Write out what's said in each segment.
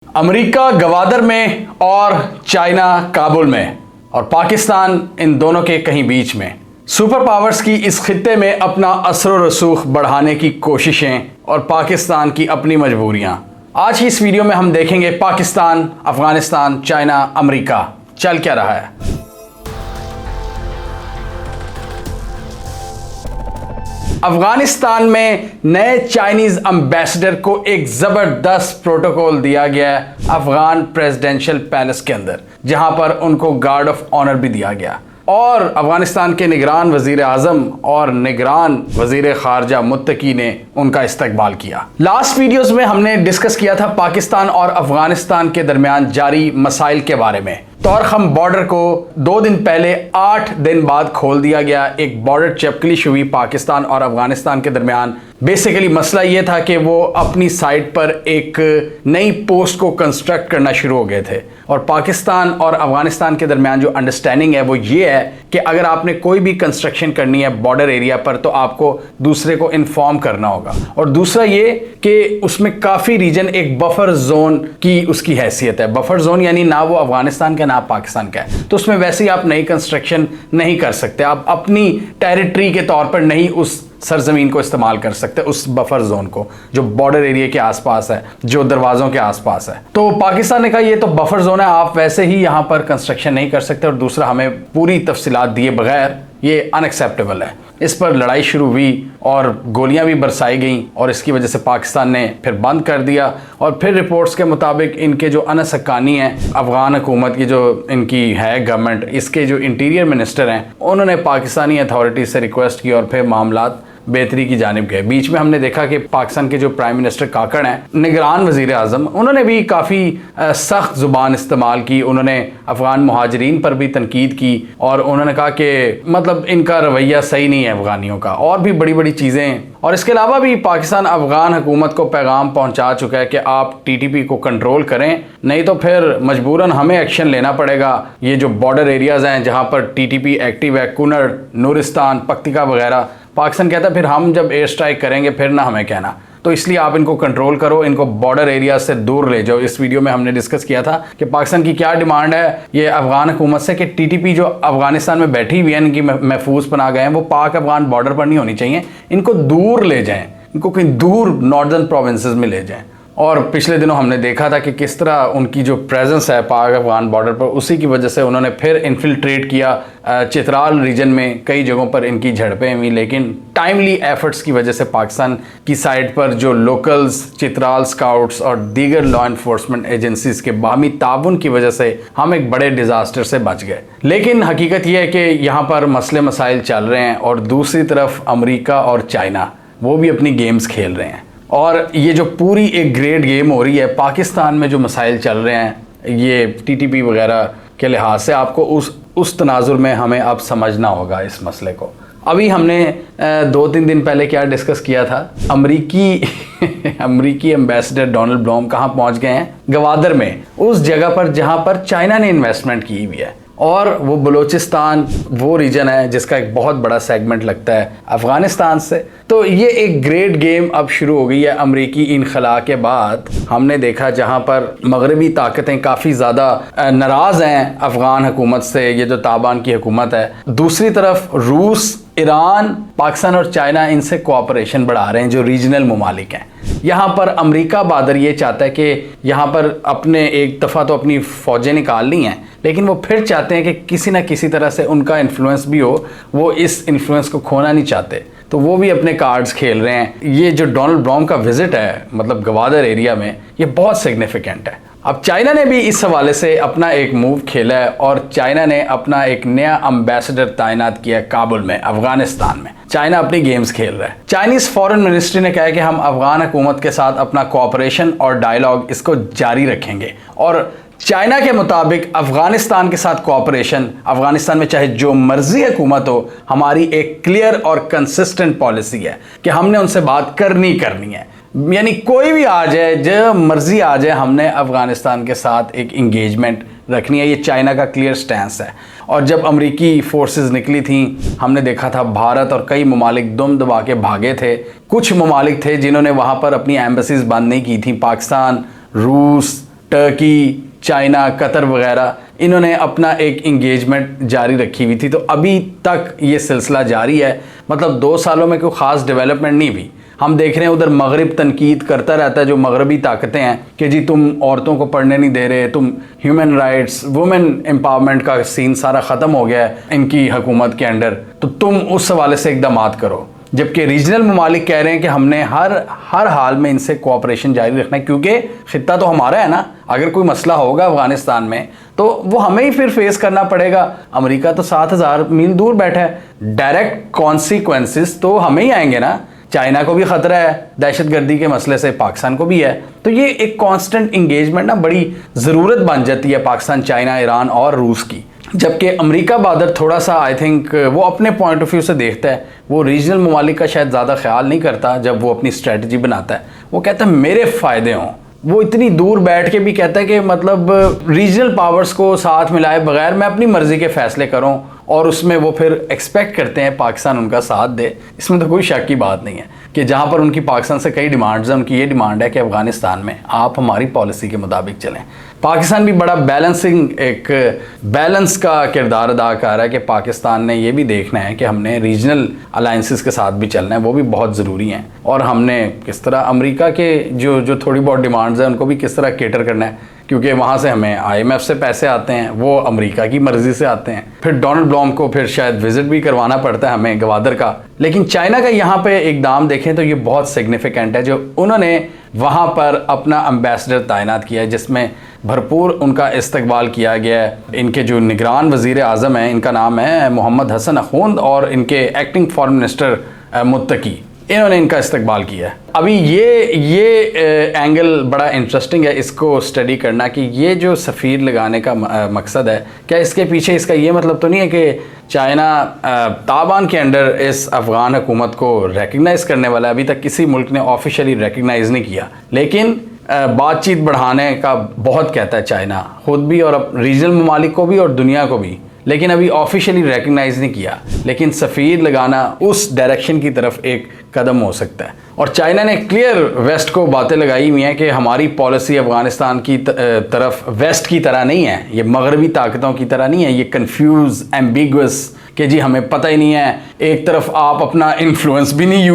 America Gwadar में और China Kabul में और पाकिस्तान इन दोनों के कहीं बीच में। सुपर पावर्स की इस खित्ते में अपना असर व रसूख बढ़ाने की कोशिशें और पाकिस्तान की अपनी मजबूरियां। आज की इस वीडियो में हम देखेंगे पाकिस्तान, अफगानिस्तान, चाइना, अमेरिका चल क्या रहा है। अफगानिस्तान में नए चाइनीज एम्बेसडर को एक जबरदस्त प्रोटोकॉल दिया गया है अफगान प्रेसिडेंशियल पैलेस के अंदर, जहां पर उनको गार्ड ऑफ ऑनर भी दिया गया और अफगानिस्तान के निगरान वजीर आजम और निगरान वजीर खारजा मुत्तकी ने उनका इस्तकबाल किया। लास्ट वीडियोस में हमने डिस्कस किया था पाकिस्तान और अफगानिस्तान के दरमियान जारी मसाइल के बारे में। तोरखम बॉर्डर को 2 दिन पहले 8 दिन बाद खोल दिया गया। एक बॉर्डर चपकलिश हुई पाकिस्तान और अफगानिस्तान के दरमियान। बेसिकली मसला ये था कि वो अपनी साइड पर एक नई पोस्ट को कंस्ट्रक्ट करना शुरू हो गए थे और पाकिस्तान और अफगानिस्तान के दरमियान जो अंडरस्टैंडिंग है वो ये है कि अगर आपने कोई भी कंस्ट्रक्शन करनी है बॉर्डर एरिया पर तो आपको दूसरे को इन्फॉर्म करना होगा। और दूसरा ये कि उसमें काफ़ी रीजन एक बफर जोन की उसकी हैसियत है। बफर जोन यानी ना वो अफगानिस्तान का ना पाकिस्तान का है, तो उसमें वैसे ही आप नई कंस्ट्रक्शन नहीं कर सकते। आप अपनी टेरिटरी के तौर पर नहीं उस सरजमीन को इस्तेमाल कर सकते, उस बफर जोन को जो बॉर्डर एरिया के आसपास है, जो दरवाजों के आसपास है। तो पाकिस्तान ने कहा ये तो बफर जोन है, आप वैसे ही यहां पर कंस्ट्रक्शन नहीं कर सकते और दूसरा हमें पूरी तफसीलात दिए बगैर ये अनएक्सेप्टेबल है। इस पर लड़ाई शुरू हुई और गोलियां भी बरसाई गईं और इसकी वजह से पाकिस्तान ने फिर बंद कर दिया। और फिर रिपोर्ट्स के मुताबिक इनके जो अनस हक्कानी हैं, अफगान हुकूमत की जो इनकी है गवर्नमेंट, इसके जो इंटीरियर मिनिस्टर हैं, उन्होंने पाकिस्तानी अथॉरिटी से रिक्वेस्ट की और फिर मामलात बेहतरी की जानिब गए। बीच में हमने देखा कि पाकिस्तान के जो प्राइम मिनिस्टर काकड़ हैं, निगरान वजीर आजम, उन्होंने भी काफ़ी सख्त ज़ुबान इस्तेमाल की। उन्होंने अफ़गान मुहाजिरीन पर भी तनकीद की और उन्होंने कहा कि मतलब इनका रवैया सही नहीं है अफ़गानियों का, और भी बड़ी बड़ी चीज़ें। और इसके अलावा भी पाकिस्तान अफ़गान हुकूमत को पैगाम पहुँचा चुका है कि आप TTP को कंट्रोल करें, नहीं तो फिर मजबूरन हमें एक्शन लेना पड़ेगा। ये जो बॉर्डर एरियाज़ हैं जहाँ पर TTP एक्टिव है, कुनर, नूरिस्तान, पक्तिका वगैरह, पाकिस्तान कहता है फिर हम जब एयर स्ट्राइक करेंगे फिर ना हमें कहना, तो इसलिए आप इनको कंट्रोल करो, इनको बॉर्डर एरिया से दूर ले जाओ। इस वीडियो में हमने डिस्कस किया था कि पाकिस्तान की क्या डिमांड है ये अफगान हुकूमत से कि TTP जो अफगानिस्तान में बैठी हुई है, इनकी महफूज पनाह गए हैं, वो पाक अफगान बॉर्डर पर नहीं होनी चाहिए, इनको दूर ले जाएं, इनको कहीं दूर नॉर्दर्न प्रोविंसेस में ले जाएं। और पिछले दिनों हमने देखा था कि किस तरह उनकी जो प्रेजेंस है पाक अफगान बॉर्डर पर, उसी की वजह से उन्होंने फिर इन्फिल्ट्रेट किया चित्राल रीजन में। कई जगहों पर इनकी झड़पें हुई, लेकिन टाइमली एफर्ट्स की वजह से पाकिस्तान की साइड पर जो लोकल्स, चित्राल स्काउट्स और दीगर लॉ इन्फोर्समेंट एजेंसीज के बाहमी ताउन की वजह से हम एक बड़े डिज़ास्टर से बच गए। लेकिन हकीकत यह है कि यहाँ पर मसले मसाइल चल रहे हैं और दूसरी तरफ अमेरिका और चाइना वो भी अपनी गेम्स खेल रहे हैं। और ये जो पूरी एक ग्रेट गेम हो रही है, पाकिस्तान में जो मसाइल चल रहे हैं ये TTP वगैरह के लिहाज से, आपको उस तनाजुर में हमें अब समझना होगा इस मसले को। अभी हमने 2-3 दिन पहले क्या डिस्कस किया था, अमरीकी एम्बेसडर डोनाल्ड ब्लूम कहाँ पहुँच गए हैं? गवादर में, उस जगह पर जहाँ पर चाइना ने इन्वेस्टमेंट की हुई है। और वो बलूचिस्तान वो रीजन है जिसका एक बहुत बड़ा सेगमेंट लगता है अफ़गानिस्तान से। तो ये एक ग्रेट गेम अब शुरू हो गई है अमरीकी इनखला के बाद। हमने देखा जहाँ पर मगरबी ताकतें काफ़ी ज़्यादा नाराज़ हैं अफ़गान हुकूमत से, ये जो तालिबान की हुकूमत है। दूसरी तरफ रूस, ईरान, पाकिस्तान और चाइना इनसे कोऑपरेशन बढ़ा रहे हैं, जो रीजनल ममालिक हैं। यहाँ पर अमेरिका बहादुर ये चाहता है कि यहाँ पर अपने एक दफ़ा तो अपनी फ़ौजें निकालनी हैं, लेकिन वो फिर चाहते हैं कि किसी न किसी तरह से उनका इन्फ्लुएंस भी हो, वो इस इन्फ्लुएंस को खोना नहीं चाहते, तो वो भी अपने कार्ड्स खेल रहे हैं। ये जो डोनाल्ड ब्लूम का विजिट है मतलब गवादर एरिया में, ये बहुत सिग्निफिकेंट है। अब चाइना ने भी इस हवाले से अपना एक मूव खेला है और चाइना ने अपना एक नया एम्बेसडर तैनात किया काबुल में, अफगानिस्तान में। चाइना अपनी गेम्स खेल रहा है। चाइनीज फॉरेन मिनिस्ट्री ने कहा है कि हम अफगान हुकूमत के साथ अपना कोऑपरेशन और डायलॉग इसको जारी रखेंगे। और चाइना के मुताबिक अफगानिस्तान के साथ कोऑपरेशन, अफगानिस्तान में चाहे जो मर्जी हुकूमत हो, हमारी एक क्लियर और कंसिस्टेंट पॉलिसी है कि हमने उनसे बात करनी है। यानी कोई भी आ जाए, जो मर्जी आ जाए, हमने अफगानिस्तान के साथ एक इंगेजमेंट रखनी है। ये चाइना का क्लियर स्टैंस है। और जब अमेरिकी फोर्सेस निकली थी, हमने देखा था भारत और कई ममालिक दुम दबा के भागे थे। कुछ ममालिक थे जिन्होंने वहाँ पर अपनी एम्बेसीज बंद नहीं की थी, पाकिस्तान, रूस, टर्की, चाइना, कतर वगैरह, इन्होंने अपना एक इंगेजमेंट जारी रखी हुई थी। तो अभी तक ये सिलसिला जारी है, मतलब 2 सालों में कोई ख़ास डेवलपमेंट नहीं हुई। हम देख रहे हैं उधर मगरिब तनकीद करता रहता है, जो मगरबी ताकतें हैं कि जी तुम औरतों को पढ़ने नहीं दे रहे, तुम ह्यूमन राइट्स, वुमेन एम्पावरमेंट का सीन सारा ख़त्म हो गया है इनकी हुकूमत के अंडर, तो तुम उस हवाले से इक़दाम करो। जबकि रीजनल ममालिक कह रहे हैं कि हमने हर हाल में इनसे कोऑपरेशन जारी रखना है, क्योंकि खित्ता तो हमारा है ना। अगर कोई मसला होगा अफगानिस्तान में तो वो हमें ही फिर फेस करना पड़ेगा। अमेरिका तो 7,000 मील दूर बैठा है, डायरेक्ट कॉन्सिक्वेंसेस तो हमें ही आएंगे ना। चाइना को भी ख़तरा है दहशतगर्दी के मसले से, पाकिस्तान को भी है। तो ये एक कांस्टेंट इंगेजमेंट ना बड़ी ज़रूरत बन जाती है पाकिस्तान, चाइना, ईरान और रूस की। जबकि अमेरिका बहादुर थोड़ा सा आई थिंक वो अपने पॉइंट ऑफ व्यू से देखता है, वो रीजनल ममालिक का शायद ज़्यादा ख्याल नहीं करता। जब वो अपनी स्ट्रेटजी बनाता है वो कहता है मेरे फ़ायदे हों। वो इतनी दूर बैठ के भी कहता है कि मतलब रीजनल पावर्स को साथ मिलाए बगैर मैं अपनी मर्ज़ी के फ़ैसले करूं, और उसमें वो फिर एक्सपेक्ट करते हैं पाकिस्तान उनका साथ दे। इसमें तो कोई शक की बात नहीं है कि जहाँ पर उनकी पाकिस्तान से कई डिमांड्स हैं, उनकी ये डिमांड है कि अफ़गानिस्तान में आप हमारी पॉलिसी के मुताबिक चलें। पाकिस्तान भी बड़ा एक बैलेंस का किरदार अदा कर रहा है कि पाकिस्तान ने ये भी देखना है कि हमने रीजनल अलाइंसेस के साथ भी चलना है, वो भी बहुत ज़रूरी हैं। और हमने किस तरह अमेरिका के जो थोड़ी बहुत डिमांड्स हैं उनको भी किस तरह केटर करना है, क्योंकि वहाँ से हमें IMF से पैसे आते हैं, वो अमेरिका की मर्ज़ी से आते हैं। फिर डोनाल्ड ब्लॉम को फिर शायद विज़िट भी करवाना पड़ता है हमें, गवादर का। लेकिन चाइना का यहाँ पे इक़दाम देखें तो ये बहुत सिग्निफिकेंट है, जो उन्होंने वहाँ पर अपना एम्बेसडर तैनात किया है, जिसमें भरपूर उनका इस्तकबाल किया गया है। इनके जो निगरान वज़ीर आज़म हैं, इनका नाम है मोहम्मद हसन अखूंद, और इनके एक्टिंग फॉरेन मिनिस्टर मुत्तकी, इन्होंने इनका इस्तकबाल किया है। अभी ये एंगल बड़ा इंटरेस्टिंग है इसको स्टडी करना कि ये जो सफ़ीर लगाने का मकसद है, क्या इसके पीछे इसका ये मतलब तो नहीं है कि चाइना तालिबान के अंडर इस अफ़गान हुकूमत को रिकग्नाइज़ करने वाला है। अभी तक किसी मुल्क ने ऑफिशियली रिकग्नाइज़ नहीं किया, लेकिन बातचीत बढ़ाने का बहुत कहता है चाइना खुद भी, और अब रीजनल ममालिक को भी और दुनिया को भी, लेकिन अभी ऑफिशियली रिकग्नाइज नहीं किया। लेकिन सफ़ीर लगाना उस डायरेक्शन की तरफ एक कदम हो सकता है। और चाइना ने क्लियर वेस्ट को बातें लगाई हुई हैं कि हमारी पॉलिसी अफ़गानिस्तान की तरफ वेस्ट की तरह नहीं है, ये मगरबी ताकतों की तरह नहीं है, ये कंफ्यूज, एम्बिगुअस कि जी हमें पता ही नहीं है। एक तरफ आप अपना इन्फ्लुएंस भी नहीं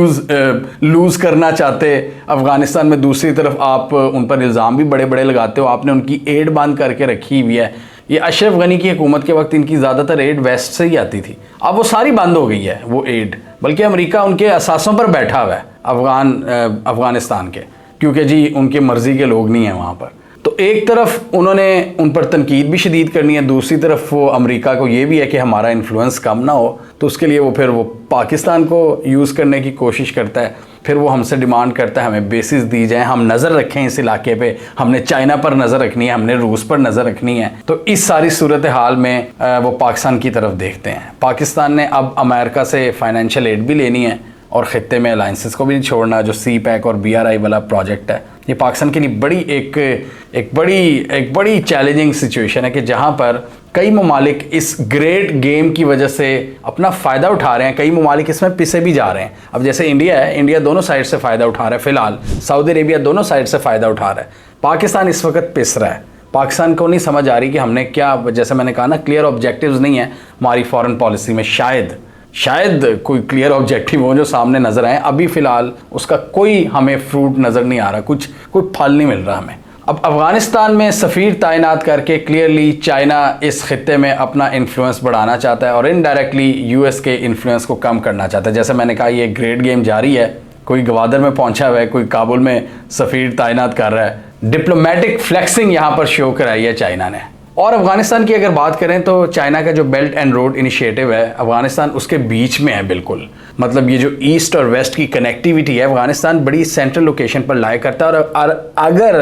लूज़ करना चाहते अफ़गानिस्तान में, दूसरी तरफ आप उन पर इल्ज़ाम भी बड़े बड़े लगाते हो। आपने उनकी एड बंद करके रखी हुई है। ये अशरफ गनी की हुकूमत के वक्त इनकी ज़्यादातर एड वेस्ट से ही आती थी, अब वो सारी बंद हो गई है वो एड, बल्कि अमेरिका उनके असासों पर बैठा हुआ है अफ़गानिस्तान के, क्योंकि जी उनके मर्ज़ी के लोग नहीं हैं वहाँ पर। तो एक तरफ उन्होंने उन पर तनकीद भी शदीद करनी है, दूसरी तरफ वो अमेरिका को ये भी है कि हमारा इन्फ्लुएंस कम ना हो, तो उसके लिए वो पाकिस्तान को यूज़ करने की कोशिश करता है। फिर वो हमसे डिमांड करता है हमें बेसिस दी जाए, हम नज़र रखें इस इलाके पे, हमने चाइना पर नज़र रखनी है, हमने रूस पर नज़र रखनी है। तो इस सारी सूरत हाल में वो पाकिस्तान की तरफ देखते हैं। पाकिस्तान ने अब अमेरिका से फाइनेंशियल एड भी लेनी है और ख़ित्ते में अलाइंसेस को भी नहीं छोड़ना। जो CPEC और BRI वाला प्रोजेक्ट है, ये पाकिस्तान के लिए बड़ी एक बड़ी चैलेंजिंग सिचुएशन है कि जहाँ पर कई ममालिक इस ग्रेट गेम की वजह से अपना फ़ायदा उठा रहे हैं, कई ममालिक इसमें पिसे भी जा रहे हैं। अब जैसे इंडिया है, इंडिया दोनों साइड से फ़ायदा उठा रहा है फ़िलहाल, सऊदी अरेबिया दोनों साइड से फ़ायदा उठा रहा है, पाकिस्तान इस वक्त पिस रहा है। पाकिस्तान को नहीं समझ आ रही कि हमने क्या, जैसे मैंने कहा ना, क्लियर ऑब्जेक्टिव्स नहीं है हमारी फॉरेन पॉलिसी में। शायद कोई क्लियर ऑब्जेक्टिव हो जो सामने नज़र आए, अभी फ़िलहाल उसका कोई हमें फ्रूट नज़र नहीं आ रहा, कोई फल नहीं मिल रहा हमें। अब अफ़गानिस्तान में सफ़ीर तैनात करके क्लियरली चाइना इस खित्ते में अपना इन्फ्लुएंस बढ़ाना चाहता है और इनडायरेक्टली US के इन्फ्लुएंस को कम करना चाहता है। जैसे मैंने कहा, ये ग्रेट गेम जारी है, कोई गवादर में पहुंचा हुआ है, कोई काबुल में सफ़ीर तैनात कर रहा है। डिप्लोमेटिक फ्लेक्सिंग यहाँ पर शो कराई है चाइना ने। और अफ़गानिस्तान की अगर बात करें तो चाइना का जो बेल्ट एंड रोड इनिशिएटिव है, अफ़गानिस्तान उसके बीच में है बिल्कुल। मतलब ये जो ईस्ट और वेस्ट की कनेक्टिविटी है, अफ़गानिस्तान बड़ी सेंट्रल लोकेशन पर लाया करता है। और अगर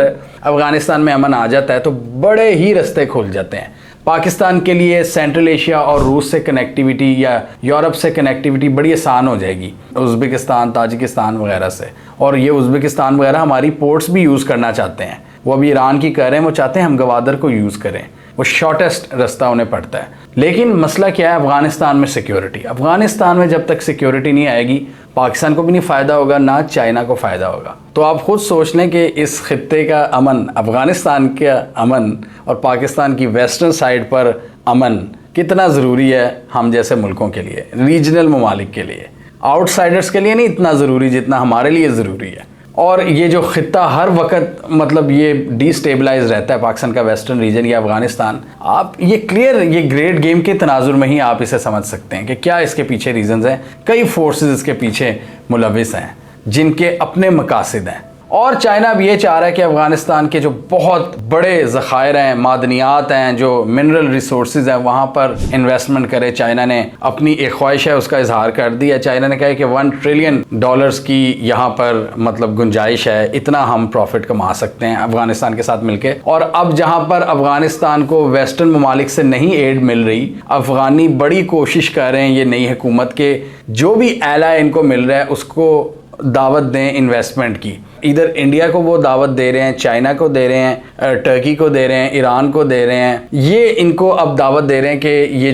अफ़गानिस्तान में अमन आ जाता है तो बड़े ही रास्ते खुल जाते हैं पाकिस्तान के लिए। सेंट्रल एशिया और रूस से कनेक्टिविटी या यूरोप से कनेक्टिविटी बड़ी आसान हो जाएगी, उज़्बेकिस्तान, ताजिकिस्तान वगैरह से। और ये उज़्बेकिस्तान वगैरह हमारी पोर्ट्स भी यूज़ करना चाहते हैं। वो अभी ईरान की कह रहे हैं, वो चाहते हैं हम गवादर को यूज़ करें, वो शॉर्टेस्ट रास्ता उन्हें पड़ता है। लेकिन मसला क्या है अफ़गानिस्तान में? सिक्योरिटी। अफ़गानिस्तान में जब तक सिक्योरिटी नहीं आएगी पाकिस्तान को भी नहीं फ़ायदा होगा, ना चाइना को फ़ायदा होगा। तो आप खुद सोच लें कि इस खित्ते का अमन, अफ़गानिस्तान का अमन और पाकिस्तान की वेस्टर्न साइड पर अमन कितना ज़रूरी है हम जैसे मुल्कों के लिए, रीजनल ममालिक के लिए। आउटसाइडर्स के लिए नहीं इतना ज़रूरी जितना हमारे लिए ज़रूरी है। और ये जो खित्ता हर वक्त मतलब ये डिस्टेबलाइज रहता है, पाकिस्तान का वेस्टर्न रीजन या अफ़गानिस्तान, आप ये क्लियर, ये ग्रेट गेम के तनाजुर में ही आप इसे समझ सकते हैं कि क्या इसके पीछे रीजंस हैं। कई फोर्सेस इसके पीछे मुलविस हैं जिनके अपने मकासद हैं। और चाइना अब ये चाह रहा है कि अफ़गानिस्तान के जो बहुत बड़े ज़खायर हैं, मादनियात हैं, जो मिनरल रिसोर्सेज हैं, वहाँ पर इन्वेस्टमेंट करे। चाइना ने अपनी एक ख्वाहिश है उसका इजहार कर दिया। चाइना ने कहा है कि $1 ट्रिलियन की यहाँ पर मतलब गुंजाइश है, इतना हम प्रॉफिट कमा सकते हैं अफ़गानिस्तान के साथ मिलकर। और अब जहाँ पर अफ़गानिस्तान को वेस्टर्न ममालिक से नहीं एड मिल रही, अफ़गानी बड़ी कोशिश कर रहे हैं ये नई हुकूमत के जो भी एला इनको मिल रहा है उसको दावत दें इन्वेस्टमेंट की। इधर इंडिया को वो दावत दे रहे हैं, चाइना को दे रहे हैं, टर्की को दे रहे हैं, ईरान को दे रहे हैं। ये इनको अब दावत दे रहे हैं कि ये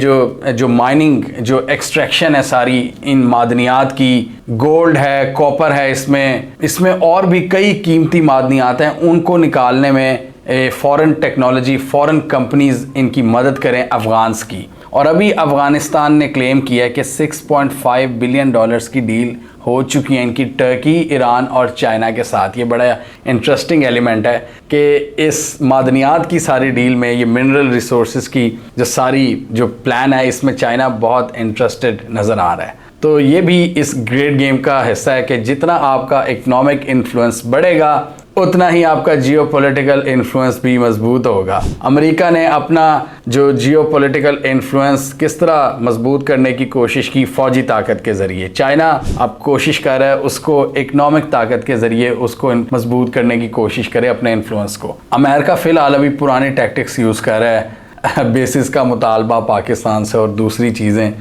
जो माइनिंग, जो एक्सट्रैक्शन है सारी इन मादनियात की, गोल्ड है, कॉपर है, इसमें और भी कई कीमती मादनियात हैं, उनको निकालने में फ़ॉरेन टेक्नोलॉजी, फ़ॉरेन कंपनीज़ इनकी मदद करें अफ़गान्स की। और अभी अफ़गानिस्तान ने क्लेम किया है कि $6.5 बिलियन की डील हो चुकी है इनकी टर्की, ईरान और चाइना के साथ। ये बड़ा इंटरेस्टिंग एलिमेंट है कि इस मादनियात की सारी डील में, ये मिनरल रिसोर्सेज की जो सारी जो प्लान है, इसमें चाइना बहुत इंटरेस्टेड नज़र आ रहा है। तो ये भी इस ग्रेट गेम का हिस्सा है कि जितना आपका इकोनॉमिक इन्फ्लुएंस बढ़ेगा उतना ही आपका जियोपॉलिटिकल इन्फ्लुएंस भी मजबूत होगा। अमेरिका ने अपना जो जियोपॉलिटिकल इन्फ्लुएंस किस तरह मजबूत करने की कोशिश की फौजी ताकत के ज़रिए, चाइना अब कोशिश कर रहा है उसको इकोनॉमिक ताकत के ज़रिए उसको मजबूत करने की कोशिश करे अपने इन्फ्लुएंस को। अमेरिका फ़िलहाल अभी पुरानी टैक्टिक्स यूज़ कर रहा है, बेसिस का मुतालबा पाकिस्तान से और दूसरी चीज़ें,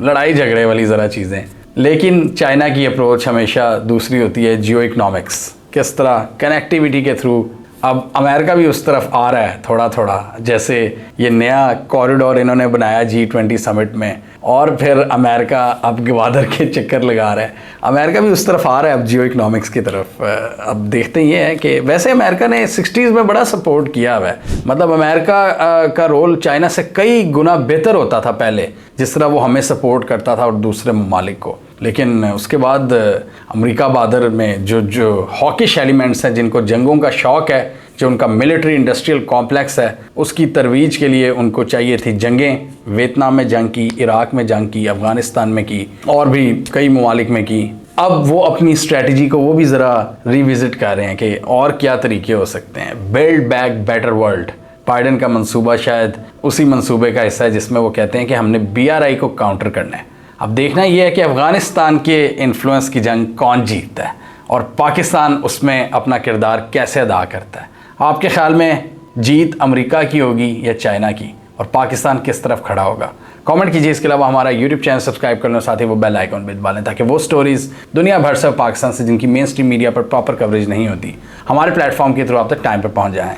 लड़ाई झगड़े वाली ज़रा चीज़ें। लेकिन चाइना की अप्रोच हमेशा दूसरी होती है, जियो इकनॉमिक्स, किस तरह कनेक्टिविटी के थ्रू। अब अमेरिका भी उस तरफ आ रहा है थोड़ा थोड़ा, जैसे ये नया कॉरिडोर इन्होंने बनाया G20 समिट में, और फिर अमेरिका अब गवादर के चक्कर लगा रहा है। अमेरिका भी उस तरफ आ रहा है अब जियो इकनॉमिक्स की तरफ। अब देखते ये हैं कि वैसे अमेरिका ने 60s में बड़ा सपोर्ट किया हुआ है, मतलब अमेरिका का रोल चाइना से कई गुना बेहतर होता था पहले, जिस तरह वो हमें सपोर्ट करता था और दूसरे ममालिक को। लेकिन उसके बाद अमेरिका बादर में जो हॉकिश एलिमेंट्स हैं, जिनको जंगों का शौक़ है, जो उनका मिलिट्री इंडस्ट्रियल कॉम्प्लेक्स है, उसकी तरवीज के लिए उनको चाहिए थी जंगें। वियतनाम में जंग की, इराक में जंग की, अफ़गानिस्तान में की, और भी कई ममालिक में की। अब वो अपनी स्ट्रेटजी को वो भी ज़रा रिविज़िट कर रहे हैं कि और क्या तरीके हो सकते हैं। Build back better world, Biden का मंसूबा शायद उसी मंसूबे का हिस्सा है जिसमें वो कहते हैं कि हमने BRI को काउंटर करना है। अब देखना यह है कि अफ़गानिस्तान के इन्फ्लुएंस की जंग कौन जीतता है और पाकिस्तान उसमें अपना किरदार कैसे अदा करता है। आपके ख्याल में जीत अमेरिका की होगी या चाइना की, और पाकिस्तान किस तरफ खड़ा होगा? कमेंट कीजिए। इसके अलावा हमारा यूट्यूब चैनल सब्सक्राइब करना, साथ ही वो बेल आइकन भी दबा लें ताकि वो स्टोरीज़ दुनिया भर से पाकिस्तान से जिनकी मेन स्ट्रीम मीडिया पर प्रॉपर कवरेज नहीं होती, हमारे प्लेटफॉर्म के थ्रू आप तक टाइम पर पहुँच जाएँ।